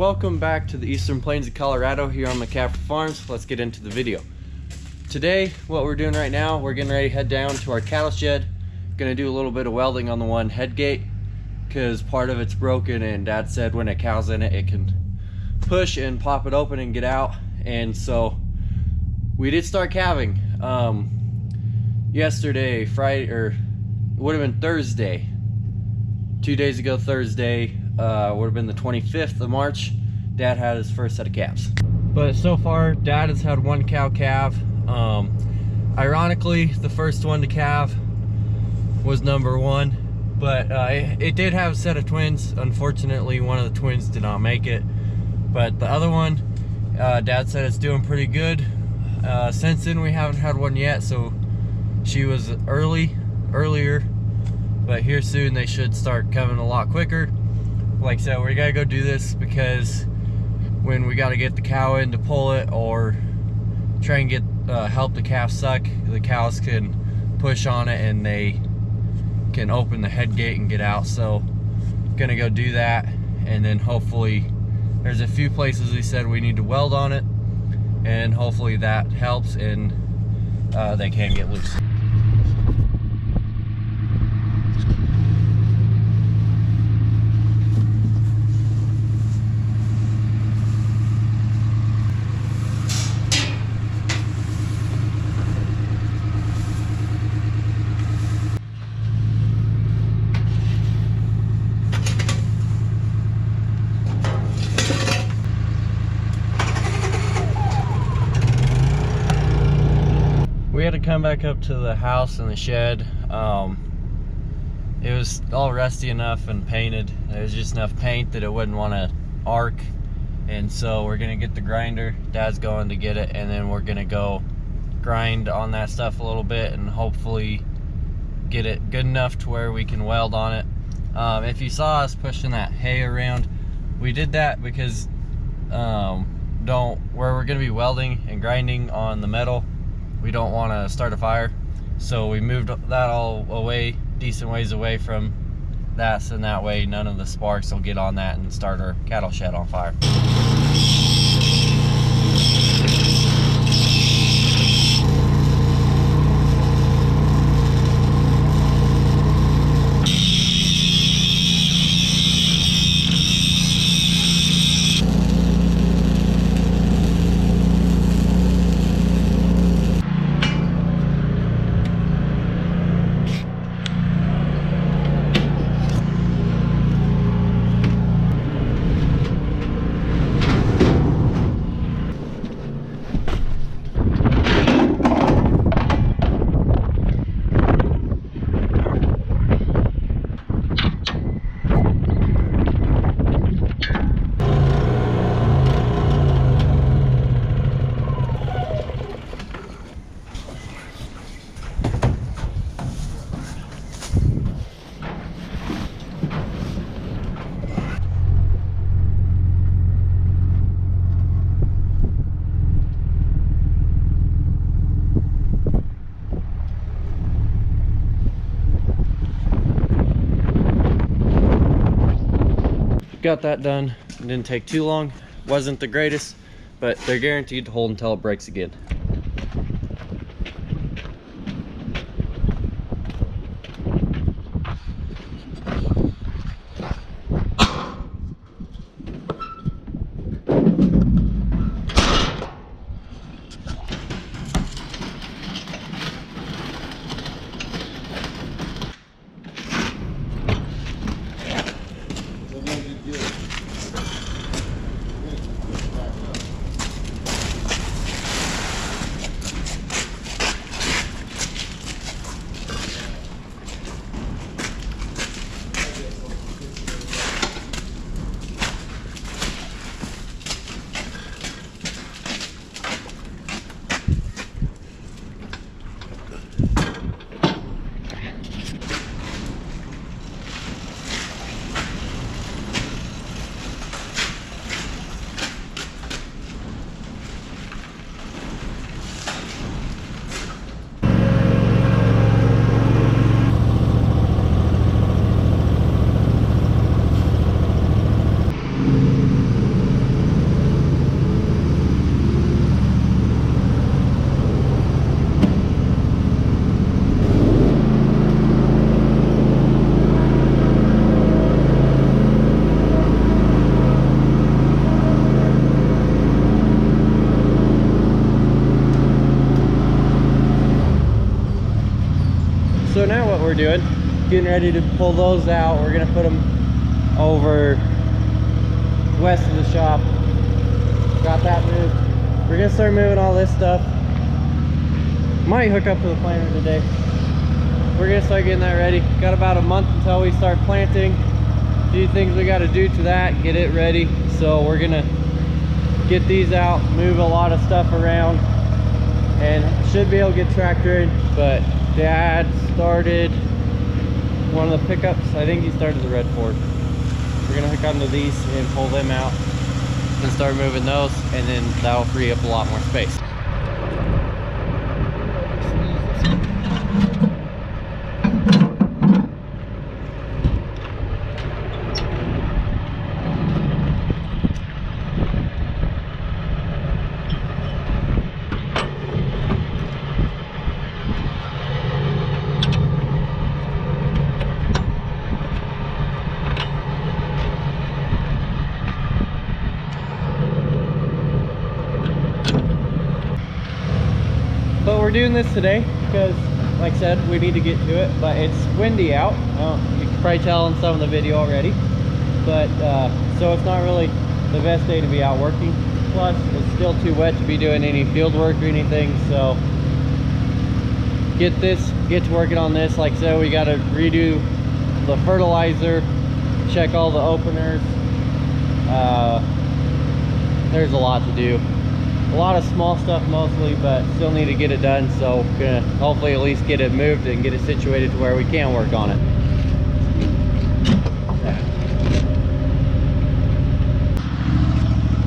welcome back to the Eastern Plains of Colorado here on McCaffrey Farms. Let's get into the video. Today, what we're doing right now, we're getting ready to head down to our cattle shed. Gonna do a little bit of welding on the one head gate because part of it's broken, and Dad said when a cow's in it, it can push and pop it open and get out. And so we did start calving yesterday, Friday, or it would have been Thursday. 2 days ago, Thursday, would have been the 25th of March, Dad had his first set of calves. But so far, Dad has had one cow calve. Ironically, the first one to calve was number one, but it did have a set of twins. Unfortunately, one of the twins did not make it, but the other one, Dad said it's doing pretty good. Since then, we haven't had one yet, so she was earlier, but here soon they should start coming a lot quicker. Like I said, we gotta go do this because when we gotta get the cow in to pull it or try and get help the calf suck, the cows can push on it and they can open the head gate and get out. So gonna go do that, and then hopefully there's a few places he said we need to weld on it, and hopefully that helps and they can get loose. We had to come back up to the house and the shed. It was all rusty enough and painted. There was just enough paint that it wouldn't want to arc, and so we're gonna get the grinder. Dad's going to get it, and then we're gonna go grind on that stuff a little bit and hopefully get it good enough to where we can weld on it. If you saw us pushing that hay around, we did that because where we're gonna be welding and grinding on the metal, we don't want to start a fire, so we moved that all away, decent ways away from that, so that way none of the sparks will get on that and start our cattle shed on fire. Got that done. It didn't take too long. Wasn't the greatest, but they're guaranteed to hold until it breaks again. we're doing. Getting ready to pull those out. We're gonna put them over west of the shop. Got that moved. We're gonna start moving all this stuff. Might hook up to the planter today. We're gonna start getting that ready. Got about a month until we start planting. A few things we got to do to that, get it ready. So we're gonna get these out, move a lot of stuff around, and should be able to get tractor in. But Dad started one of the pickups. I think he started the Red Ford. We're gonna hook onto these and pull them out and start moving those, and then that'll free up a lot more space. But we're doing this today because, like I said, we need to get to it, but it's windy out. You can probably tell in some of the video already. But so it's not really the best day to be out working. Plus, it's still too wet to be doing any field work or anything. So get to working on this. Like I said, we got to redo the fertilizer, check all the openers. There's a lot to do. A lot of small stuff mostly, but still need to get it done. So gonna hopefully at least get it moved and get it situated to where we can work on it.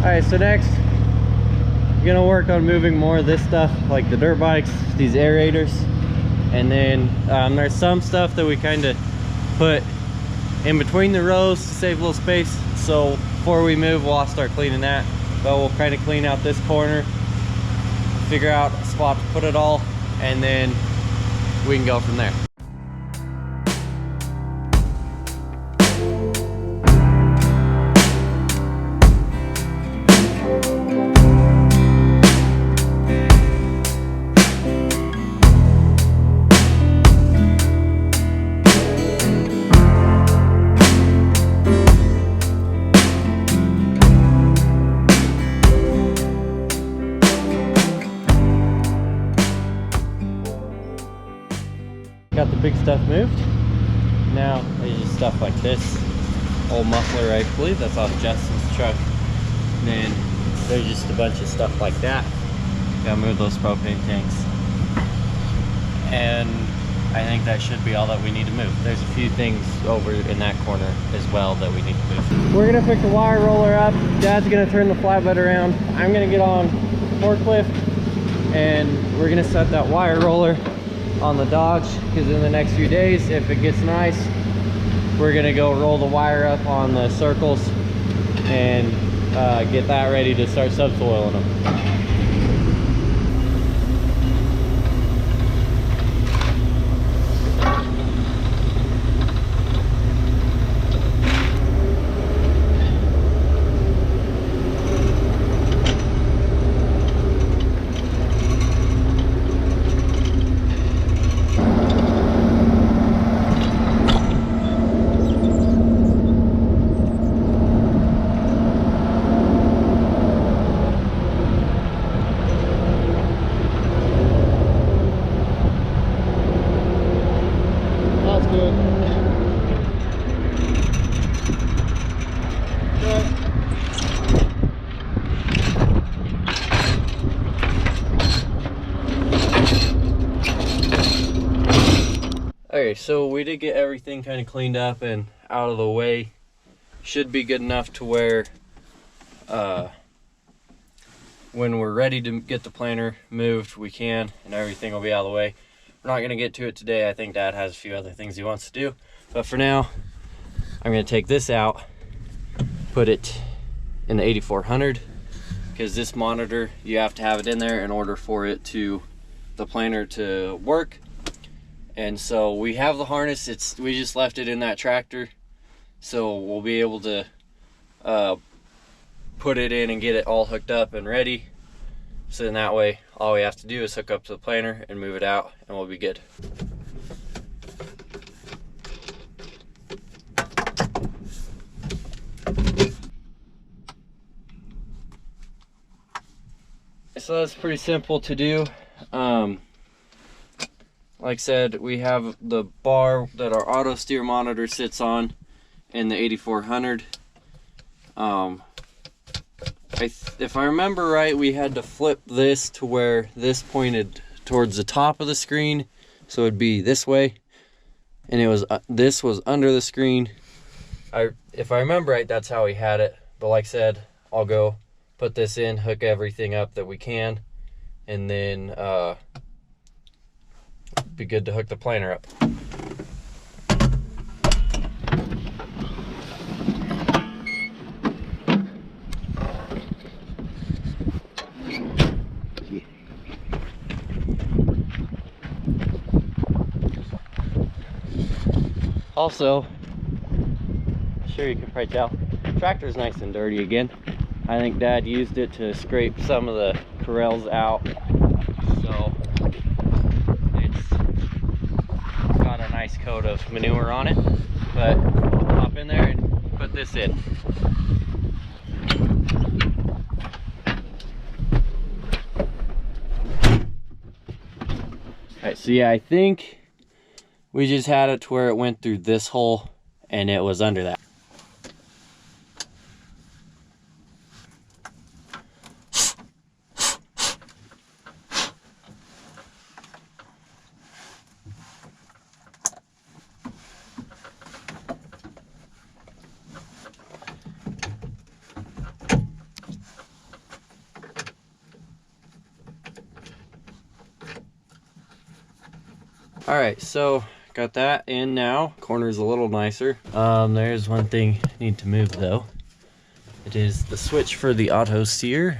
All right, so next I'm gonna work on moving more of this stuff, like the dirt bikes, these aerators, and then there's some stuff that we kind of put in between the rows to save a little space. So before we move, we'll start cleaning that. But we'll kind of clean out this corner, figure out a spot to put it all, and then we can go from there. Got the big stuff moved. Now there's just stuff like this old muffler, I believe that's off Justin's truck. And then there's just a bunch of stuff like that. Gotta move those propane tanks, and I think that should be all that we need to move. There's a few things over in that corner as well that we need to move. We're gonna pick the wire roller up. Dad's gonna turn the flatbed around. I'm gonna get on forklift, and we're gonna set that wire roller on the Dodge, because in the next few days, if it gets nice, we're gonna go roll the wire up on the circles and get that ready to start subsoiling them. Okay, so we did get everything kind of cleaned up and out of the way. Should be good enough to where when we're ready to get the planter moved, we can, and everything will be out of the way. We're not gonna get to it today. I think Dad has a few other things he wants to do, but for now, I'm gonna take this out, put it in the 8400, because this monitor, you have to have it in there in order for it to, the planter to work. And so we have the harness, we just left it in that tractor, so we'll be able to put it in and get it all hooked up and ready. So then that way, all we have to do is hook up to the planter and move it out, and we'll be good. so that's pretty simple to do. Like I said, we have the bar that our auto steer monitor sits on in the 8400. If I remember right, we had to flip this to where this pointed towards the top of the screen, so it'd be this way, and it was this was under the screen. If I remember right, that's how we had it. But like I said, I'll go put this in, hook everything up that we can, and then be good to hook the planter up. Also, sure you can probably tell, tractor's nice and dirty again. I think Dad used it to scrape some of the corrals out, so it's got a nice coat of manure on it. But we'll hop in there and put this in. Alright, so yeah, I think we just had it to where it went through this hole and it was under that. All right, so got that in now. Corner's a little nicer. There's one thing I need to move though. It is the switch for the auto steer.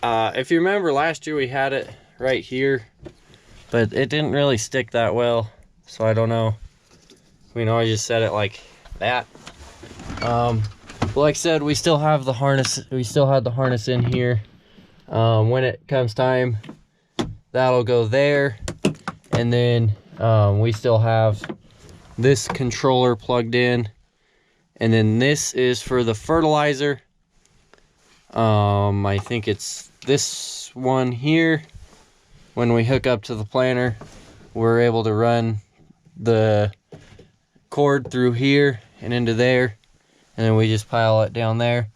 If you remember last year we had it right here, but it didn't really stick that well. So I don't know. We know I just set it like that. But like I said, we still have the harness. We still had the harness in here. When it comes time, that'll go there, and then we still have this controller plugged in, and then this is for the fertilizer. I think it's this one here. When we hook up to the planter, we're able to run the cord through here and into there, and then we just pile it down there.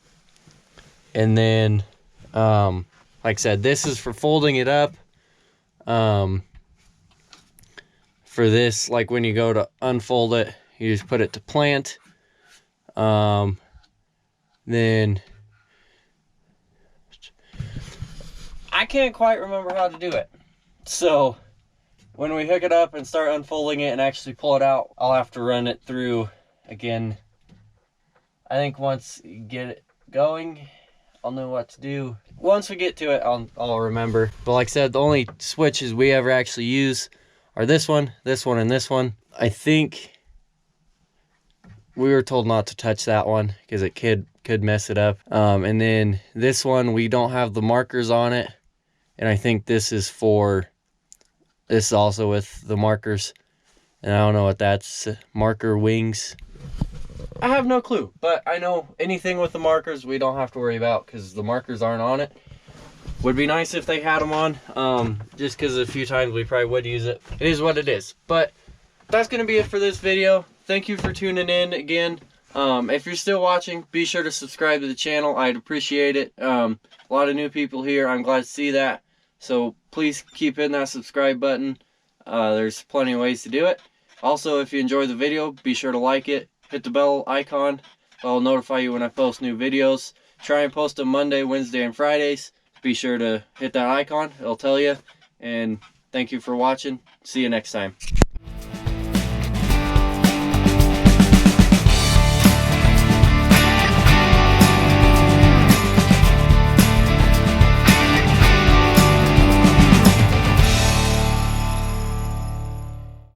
And then like I said, this is for folding it up. For this, like when you go to unfold it, you just put it to plant. Then I can't quite remember how to do it. So when we hook it up and start unfolding it and actually pull it out, I'll have to run it through again. I think once you get it going, I'll know what to do. Once we get to it, I'll remember. But like I said, the only switches we ever actually use are this one, and this one. I think we were told not to touch that one because it could mess it up. And then this one, we don't have the markers on it. And I think this is also with the markers. And I don't know what that's, marker wings. I have no clue, but I know anything with the markers we don't have to worry about because the markers aren't on it. Would be nice if they had them on, just because a few times we probably would use it. It is what it is. But that's going to be it for this video. Thank you for tuning in again. If you're still watching, be sure to subscribe to the channel. I'd appreciate it. A lot of new people here. I'm glad to see that. So please keep hitting that subscribe button. There's plenty of ways to do it. Also, if you enjoyed the video, be sure to like it. Hit the bell icon. I'll notify you when I post new videos. Try and post them Monday, Wednesday, and Fridays. Be sure to hit that icon. It'll tell you. And thank you for watching. See you next time.